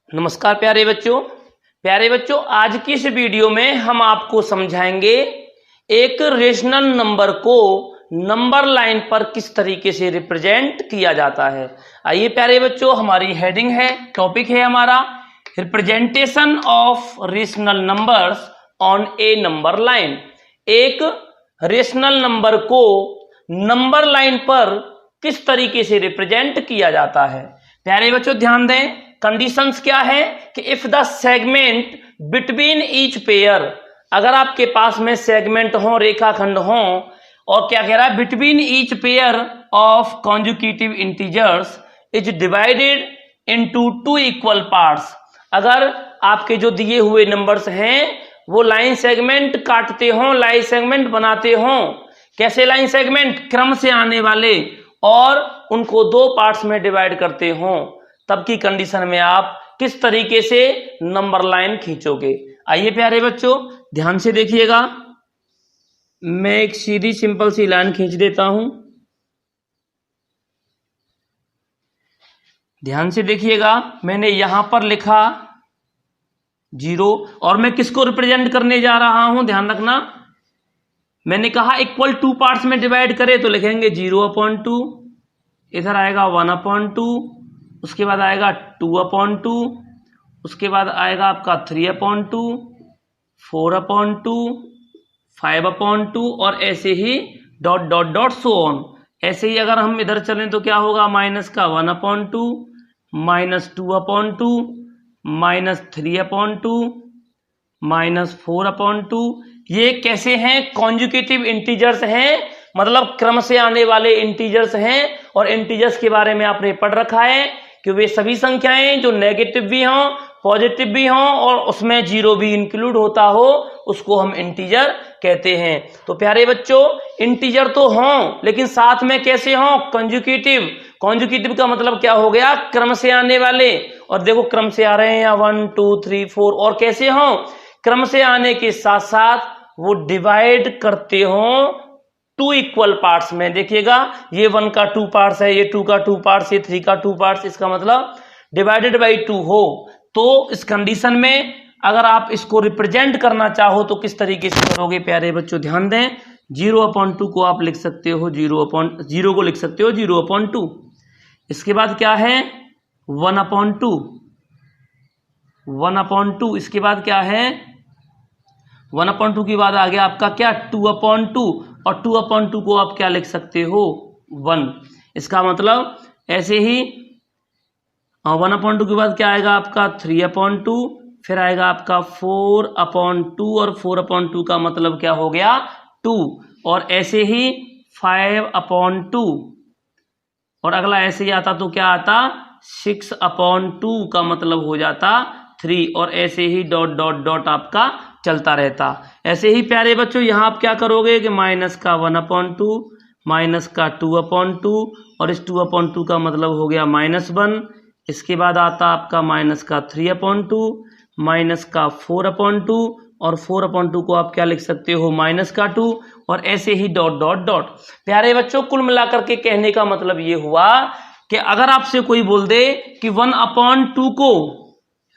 नमस्कार प्यारे बच्चों आज की इस वीडियो में हम आपको समझाएंगे एक रेशनल नंबर को नंबर लाइन पर किस तरीके से रिप्रेजेंट किया जाता है। आइए प्यारे बच्चों, हमारी हेडिंग है, टॉपिक है हमारा representation of rational numbers on A number line. एक रेशनल नंबर को नंबर लाइन पर किस तरीके से रिप्रेजेंट किया जाता है। प्यारे बच्चों ध्यान दें, कंडीशंस क्या है कि if the segment between each pair, अगर आपके पास में सेगमेंट हो, रेखाखंड हो, और क्या कह रहा है, between each pair of conjugative integers is divided into two equal parts. अगर आपके जो दिए हुए नंबर्स हैं वो लाइन सेगमेंट काटते हो, लाइन सेगमेंट बनाते हो, कैसे लाइन सेगमेंट, क्रम से आने वाले, और उनको दो पार्ट्स में डिवाइड करते हो, तब की कंडीशन में आप किस तरीके से नंबर लाइन खींचोगे। आइए प्यारे बच्चों ध्यान से देखिएगा, मैं एक सीधी सिंपल सी लाइन खींच देता हूं। ध्यान से देखिएगा, मैंने यहां पर लिखा 0 और मैं किसको रिप्रेजेंट करने जा रहा हूं, ध्यान रखना। मैंने कहा इक्वल टू पार्ट्स में डिवाइड करे तो लिखेंगे 0/2, इधर आएगा 1/2, उसके बाद आएगा 2/2, उसके बाद आएगा आपका 3/2, 4/2, 5/2 और ऐसे ही dot dot dot so on. ऐसे ही अगर हम इधर चलें तो क्या होगा, माइनस का 1/2, -2/2, -3/2, -4/2। ये कैसे हैं, कॉन्जुगेटिव इंटीजर्स हैं, मतलब क्रम से आने वाले इंटीजर्स हैं। और इंटीजर्स के बारे में आपने पढ़ रखा है कि वे सभी संख्याएं जो नेगेटिव भी हों, पॉजिटिव भी हों और उसमें 0 भी इंक्लूड होता हो, उसको हम इंटीजर कहते हैं। तो प्यारे बच्चों इंटीजर तो हों लेकिन साथ में कैसे हों, कंजुगेटिव। कंजुगेटिव का मतलब क्या हो गया, क्रम से आने वाले। और देखो क्रम से आ रहे हैं 1 2 3 4, और कैसे हों, क्रम से आने के साथ साथ वो डिवाइड करते हों टू इक्वल पार्ट्स में। देखिएगा ये 1 का 2 पार्ट्स है, ये 2 का 2 पार्ट्स, ये 3 का 2 पार्ट्स, इसका मतलब डिवाइडेड बाई 2 हो। तो इस कंडीशन में अगर आप इसको रिप्रेजेंट करना चाहो तो किस तरीके से करोगे प्यारे बच्चों, ध्यान दें। 0/2 को आप लिख सकते हो 0 को लिख सकते हो 0/2। इसके बाद क्या है 1/2, 1/2। इसके बाद क्या है 1/2 के बाद आ गया आपका क्या 2/2, और 2/2 को आप क्या लिख सकते हो 1। इसका मतलब ऐसे ही 1/2 के बाद क्या आएगा आपका 3/2, फिर आएगा आपका 4/2, और 4/2 का मतलब क्या हो गया 2, और ऐसे ही 5/2, और अगला ऐसे ही आता तो क्या आता 6/2 का मतलब हो जाता 3, और ऐसे ही डॉट डॉट डॉट आपका चलता रहता। ऐसे ही प्यारे बच्चों यहाँ आप क्या करोगे कि माइनस का 1/2, माइनस का 2/2, और इस 2/2 का मतलब हो गया -1। इसके बाद आता आपका माइनस का 3/2, माइनस का 4/2, और 4/2 को आप क्या लिख सकते हो माइनस का 2, और ऐसे ही डॉट डॉट डॉट। प्यारे बच्चों कुल मिलाकर के कहने का मतलब ये हुआ कि अगर आपसे कोई बोल दे कि 1/2 को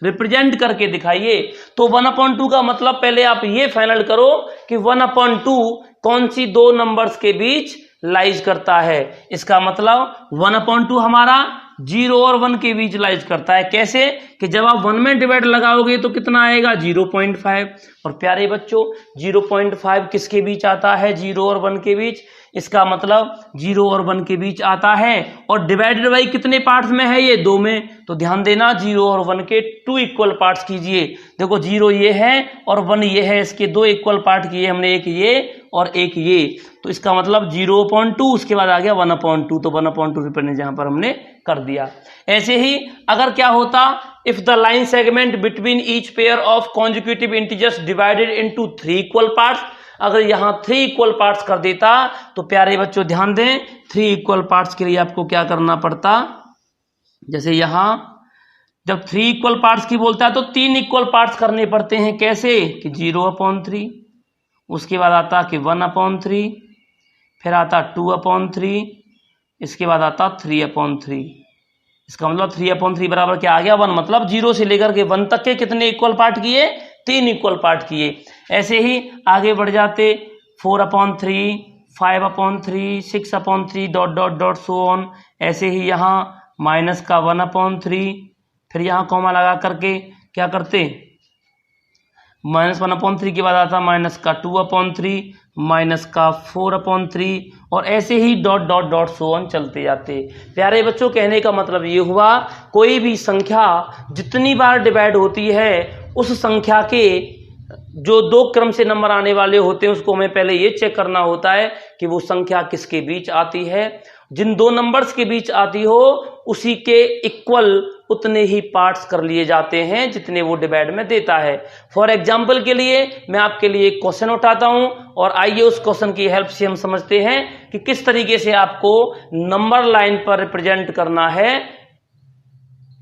रिप्रेजेंट करके दिखाइए, तो 1/2 का मतलब पहले आप ये फाइनल करो कि 1/2 कौन सी दो नंबर्स के बीच लाइज करता है। इसका मतलब 1/2 हमारा 0 और 1 के बीच लाइज करता है। कैसे कि जब आप 1 में डिवाइड लगाओगे तो कितना आएगा 0.5, और प्यारे बच्चों 0.5 किसके बीच आता है, 0 और 1 के बीच। इसका मतलब 0 और 1 के बीच आता है, और डिवाइडेड बाई कितने पार्ट्स में है, ये 2 में। तो ध्यान देना 0 और 1 के 2 इक्वल पार्ट्स कीजिए। देखो 0 ये है और 1 ये है, इसके 2 इक्वल पार्ट किए हमने, एक ये और एक ये। तो इसका मतलब 0/2, उसके बाद आ गया 1/2, तो 1/2 रिप्रेजेंट जहां पर हमने कर दिया। ऐसे ही अगर क्या होता, if the line segment between each pair of conjugative integers divided into 3 equal parts, अगर यहां 3 इक्वल पार्ट्स कर देता तो प्यारे बच्चों ध्यान दें 3 इक्वल पार्ट्स के लिए आपको क्या करना पड़ता, जैसे यहां जब 3 इक्वल पार्ट्स की बोलता है तो 3 इक्वल पार्ट्स करने पड़ते हैं। कैसे कि 0/3, उसके बाद आता कि 1/3, फिर आता 2/3, इसके बाद आता 3/3। इसका मतलब 3/3 बराबर क्या आ गया 1, मतलब 0 से लेकर के 1 तक के कितने इक्वल पार्ट किए, 3 इक्वल पार्ट किए। ऐसे ही आगे बढ़ जाते 4/3, 5/3, 6/3 dot dot dot so on. ऐसे ही यहाँ माइनस का 1/3, फिर यहाँ कॉमा लगा करके क्या करते, -1/3 के बाद आता माइनस का 2/3, माइनस का 4/3 और ऐसे ही dot dot dot so on चलते जाते। प्यारे बच्चों, कहने का मतलब ये हुआ कोई भी संख्या जितनी बार डिवाइड होती है उस संख्या के जो 2 क्रम से नंबर आने वाले होते हैं उसको हमें पहले ये चेक करना होता है कि वो संख्या किसके बीच आती है। जिन 2 नंबर्स के बीच आती हो उसी के इक्वल उतने ही पार्ट्स कर लिए जाते हैं जितने वो डिवाइड में देता है। फॉर एग्जाम्पल के लिए मैं आपके लिए एक क्वेश्चन उठाता हूं और आइए उस क्वेश्चन की हेल्प से हम समझते हैं कि किस तरीके से आपको नंबर लाइन पर रिप्रेजेंट करना है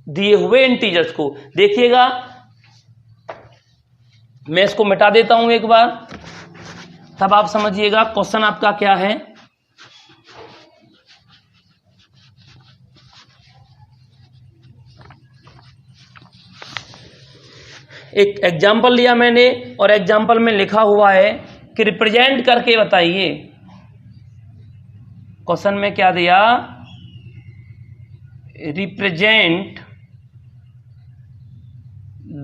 दिए हुए इंटीजर्स को। देखिएगा, मैं इसको मिटा देता हूं एक बार, तब आप समझिएगा क्वेश्चन आपका क्या है। एक एग्जाम्पल लिया मैंने और एग्जाम्पल में लिखा हुआ है कि रिप्रेजेंट करके बताइए। क्वेश्चन में क्या दिया, represent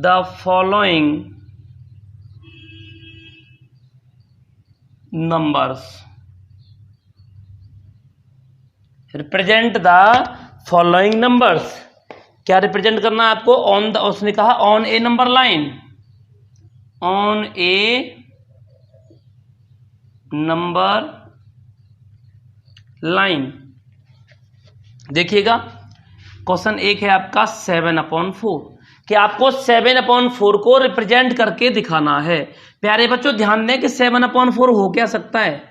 the following numbers, represent the following numbers. क्या रिप्रेजेंट करना है आपको, ऑन द, उसने कहा on A number line, on A number line. देखिएगा क्वेश्चन एक है आपका 7/4 कि आपको 7/4 को रिप्रेजेंट करके दिखाना है। प्यारे बच्चों ध्यान दें कि 7/4 हो क्या सकता है।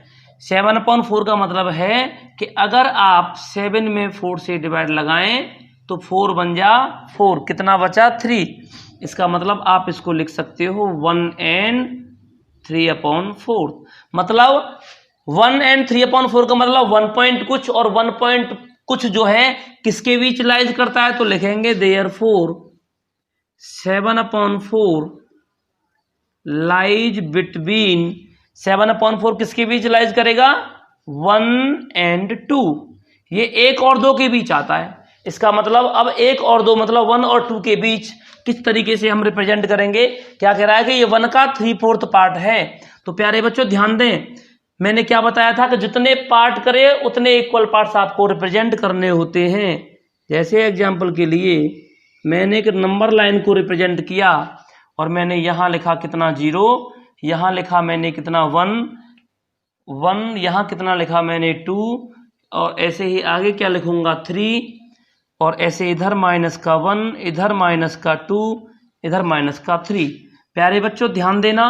7/4 का मतलब है कि अगर आप 7 में 4 से डिवाइड लगाएं तो 4 बन जा 4, कितना बचा 3। इसका मतलब आप इसको लिख सकते हो 1 and 3/4। मतलब 1 and 3/4 का मतलब 1 पॉइंट कुछ और 1 पॉइंट कुछ जो है किसके बीच लाइज करता है, तो लिखेंगे देयरफॉर 7/4 लाइज बिटवीन, 7/4 किसके बीच लाइज करेगा 1 and 2, ये 1 और 2 के बीच आता है। इसका मतलब अब 1 और 2 मतलब 1 और 2 के बीच किस तरीके से हम रिप्रेजेंट करेंगे। क्या कह रहा है कि ये 1 का 3/4 पार्ट है। तो प्यारे बच्चों ध्यान दें, मैंने क्या बताया था कि जितने पार्ट करे उतने इक्वल पार्ट्स आपको रिप्रेजेंट करने होते हैं। जैसे एग्जांपल के लिए मैंने एक नंबर लाइन को रिप्रेजेंट किया और मैंने यहां लिखा कितना 0, यहां लिखा मैंने कितना 1, यहां कितना लिखा मैंने 2 और ऐसे ही आगे क्या लिखूंगा 3 और ऐसे इधर माइनस का 1, इधर माइनस का 2, इधर माइनस का 3। प्यारे बच्चों ध्यान देना,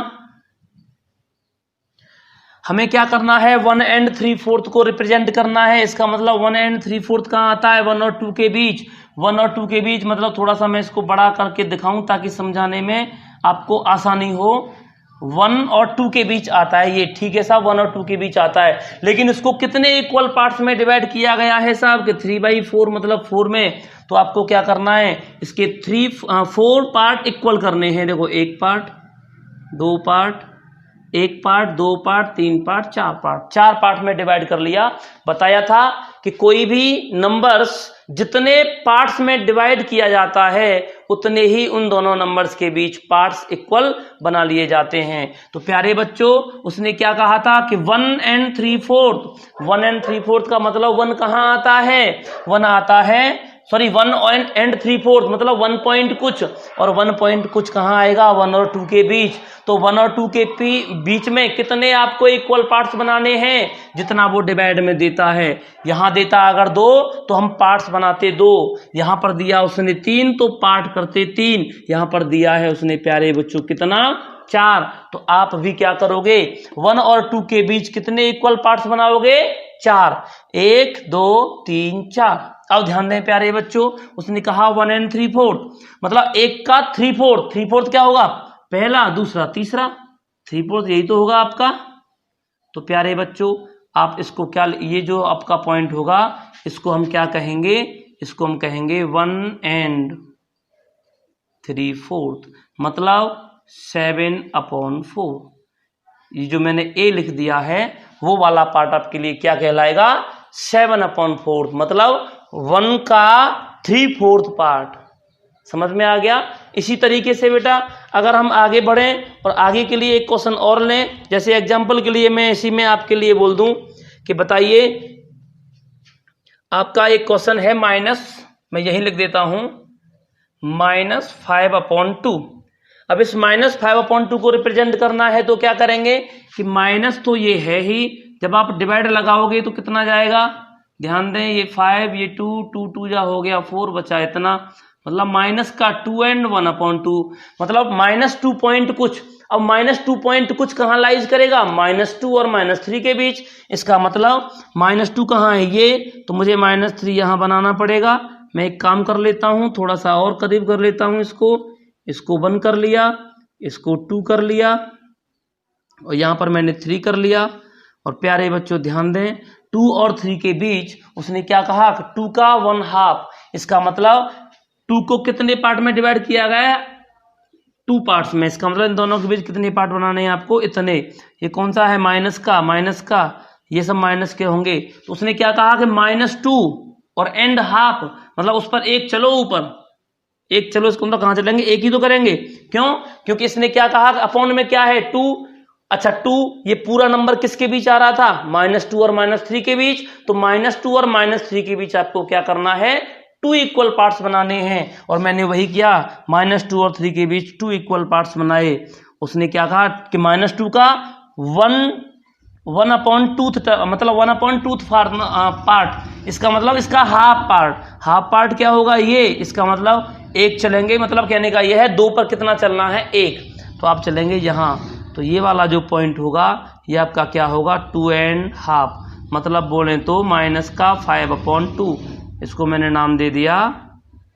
हमें क्या करना है 1 and 3/4 को रिप्रेजेंट करना है। इसका मतलब 1 and 3/4 कहाँ आता है 1 और 2 के बीच, 1 और 2 के बीच मतलब थोड़ा सा मैं इसको बड़ा करके दिखाऊं ताकि समझाने में आपको आसानी हो। 1 और 2 के बीच आता है ये, ठीक है साहब 1 और 2 के बीच आता है, लेकिन इसको कितने इक्वल पार्ट्स में डिवाइड किया गया है साहब कि 3/4 मतलब 4 में। तो आपको क्या करना है, इसके 4 पार्ट इक्वल करने हैं। देखो 1 part, 2 part, 1 part, 2 part, 3 part, 4 part, 4 part में डिवाइड कर लिया। बताया था कि कोई भी नंबर्स जितने पार्ट्स में डिवाइड किया जाता है उतने ही उन दोनों नंबर्स के बीच पार्ट्स इक्वल बना लिए जाते हैं। तो प्यारे बच्चों उसने क्या कहा था कि 1 and 3/4 का मतलब 1 कहाँ आता है, 1 आता है, सॉरी 1 and 3/4 मतलब 1 पॉइंट कुछ और 1 पॉइंट कुछ कहाँ आएगा 1 और 2 के बीच। तो 1 और 2 के बीच में कितने आपको इक्वल पार्ट्स बनाने हैं, जितना वो डिवाइड में देता है। यहां देता अगर 2 तो हम पार्ट्स बनाते 2, यहां पर दिया उसने 3 तो पार्ट करते 3, यहां पर दिया है उसने प्यारे बच्चों कितना 4। तो आप भी क्या करोगे 1 और 2 के बीच कितने इक्वल पार्ट्स बनाओगे 4, 1 2 3 4। अब ध्यान दें प्यारे बच्चों, उसने कहा 1 and 3/4 मतलब 1 का 3/4, 3/4 क्या होगा पहला, दूसरा, तीसरा, 3/4 यही तो होगा आपका। तो प्यारे बच्चों आप इसको क्या, ये जो आपका पॉइंट होगा इसको हम क्या कहेंगे, इसको हम कहेंगे 1/3/4, मतलब 7/4। ये जो मैंने ए लिख दिया है वो वाला पार्ट आपके लिए क्या कहलाएगा, 7/4, मतलब 1 का 3/4 पार्ट। समझ में आ गया। इसी तरीके से बेटा अगर हम आगे बढ़ें और आगे के लिए एक क्वेश्चन और लें, जैसे एग्जांपल के लिए मैं इसी में आपके लिए बोल दूं कि बताइए आपका एक क्वेश्चन है मैं यही लिख देता हूं -5/2। अब इस -5/2 को रिप्रेजेंट करना है तो क्या करेंगे कि माइनस तो ये है ही, जब आप डिवाइड लगाओगे तो कितना जाएगा, ध्यान दें, ये 5, ये 2 2 जा हो गया 4, बचा इतना, मतलब माइनस का 2 and 1/2, मतलब -2 पॉइंट कुछ। अब -2 पॉइंट कुछ कहाँ लाइज करेगा, -2 और -3 के बीच। इसका मतलब -2 कहाँ है ये, तो मुझे -3 यहाँ बनाना पड़ेगा। मैं एक काम कर लेता हूँ, थोड़ा सा और करीब कर लेता हूँ, इसको 1 कर लिया, इसको 2 कर लिया और यहाँ पर मैंने 3 कर लिया। और प्यारे बच्चों ध्यान दें, 2 और 3 के बीच उसने क्या कहा, 2 का 1/2। इसका मतलब 2 को कितने पार्ट में डिवाइड किया गया है, 2 पार्ट्स में। इसका मतलब इन दोनों के बीच कितने पार्ट बनाने हैं आपको, इतने। ये कौन सा है, माइनस का, ये सब माइनस के होंगे। तो उसने क्या कहा कि -2 और एंड हाफ, मतलब उस पर एक चलो, ऊपर एक चलो, इसको मतलब कहाँ चलेंगे, एक ही तो करेंगे। क्यों, क्योंकि इसने क्या कहा, अपॉन में क्या है 2। अच्छा 2 ये पूरा नंबर किसके बीच आ रहा था, -2 और -3 के बीच। तो -2 और -3 के बीच आपको क्या करना है, 2 इक्वल पार्ट्स बनाने हैं। और मैंने वही किया, -2 और 3 के बीच 2 इक्वल पार्ट्स बनाए। उसने क्या कहा कि -2 का 1/2 मतलब 1/2 पार्ट। इसका मतलब इसका हाफ पार्ट क्या होगा ये, इसका मतलब एक चलेंगे, मतलब कहने का यह है 2 पर कितना चलना है, 1। तो आप चलेंगे यहाँ, तो ये वाला जो पॉइंट होगा ये आपका क्या होगा, 2.5, मतलब बोलें तो -5/2। इसको मैंने नाम दे दिया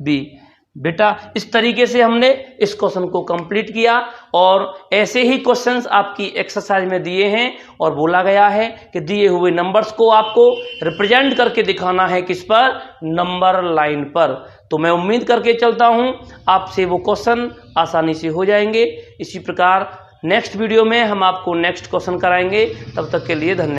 बी। बेटा इस तरीके से हमने इस क्वेश्चन को कंप्लीट किया। और ऐसे ही क्वेश्चंस आपकी एक्सरसाइज में दिए हैं और बोला गया है कि दिए हुए नंबर्स को आपको रिप्रेजेंट करके दिखाना है किस पर, नंबर लाइन पर। तो मैं उम्मीद करके चलता हूं आपसे वो क्वेश्चन आसानी से हो जाएंगे। इसी प्रकार नेक्स्ट वीडियो में हम आपको नेक्स्ट क्वेश्चन कराएंगे। तब तक के लिए धन्यवाद।